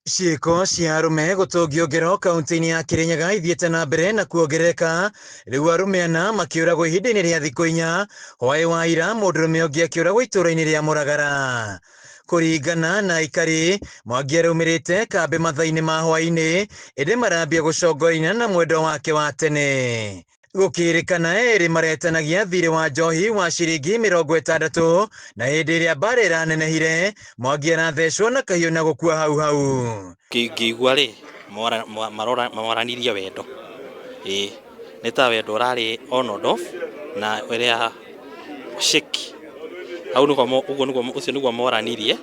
Ciĩko cia arũme gũtũngio ngero kaunti-inĩ ya Kirinyaga ithiĩte na mbere na kuongerereka, rĩu arũme ana makĩũragwo ihinda-inĩ rĩa thikũ 4 hwaĩ wa ira mũndũrũme ũngĩ akĩũragwo itũũra-inĩ rĩa Mũragara. Kũringana na aikari, Mwangi araumĩrĩte kambĩ mathaa-inĩ ma hwaĩ-inĩ, ĩndĩ marambia gũcongoraina na mwendwa wake wa tene. Gũkĩrĩkana erĩ maretanagia thirĩ wa njohi wa ciringi 60, na hĩndĩ ĩrĩa mbara ĩranenehire, Mwangi arathecwo na kahiũ na gũkua hau hau. Ngĩigua rĩ maroranirie wendo, nĩ ta wendo ũrarĩ on and off na ũrĩa shake hau ũcio nĩguo moranirie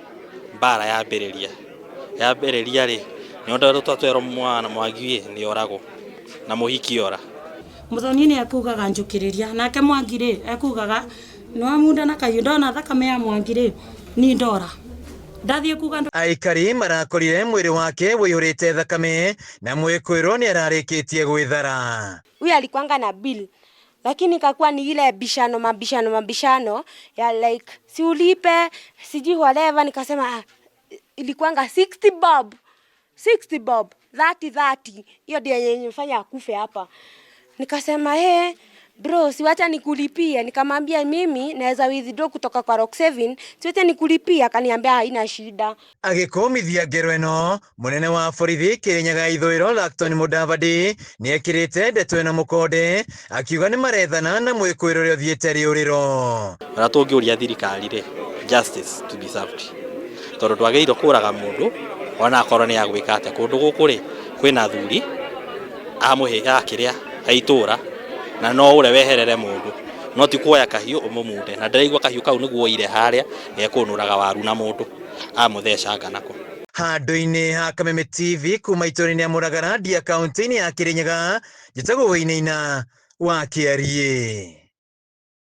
mbara yambĩrĩria rĩ nĩondũ twatwerwo Mwangi nĩ oragwo na mũhiki ora. Muthoni nĩ akugaga njũkĩrĩria, nake Mwangi rĩ akugaga no munda na kahiũ, ndona thakame ya Mwangi rĩ ni ndora ndathiĩ kuga. Aikari marakorire mwĩrĩ wake wĩihũrĩte thakame na mwĩkũĩrwo nĩ ararĩkĩtie gwĩthara. Huyu alikuanga na bill, lakini kakuwa ni ile mabishano ya like si ulipe sijui whatever. Nikasema ilikuanga 60 bob 30 hiyo ndio yenye mfanya akufe hapa. Nikasema bro, siwacha nikulipia. Nikamwambia mimi naweza withdraw kutoka kwa Rock 7, siwacha nikulipia. Akaniambia haina shida. Agĩkũmithia ngero ĩno, mũnene wa borithi Kirinyaga ithũĩro Lacton Mudavadi nĩ ekĩrĩte ndeto ĩno mũkonde, akiuga nĩ marethana na mwĩkũĩrwo ũrĩa ũthiĩte rĩũrĩro. Ona tũngĩũria thirikari rĩ, justice to be served, tondũ ndwagĩrĩirwo kũraga mũndũ ona akorwo nĩ agwĩka atĩa. Kũndũ gũkũ rĩ kwĩna athuri amũhe kĩrĩa aitũra na no ũre weherere mũndũ, no ti kuoya kahiũ ũmũmunde. Na ndĩraigua kahiũ kau nĩguo oire harĩa gekũnũraga waru na mũndũ amũthecanga nako. Handũ-inĩ ha Kameme TV kuma itũũra-inĩ rĩa Mũragara, kaunti-inĩ ya Kirinyaga, njĩtagwo Wĩinaina wa Kĩariĩ.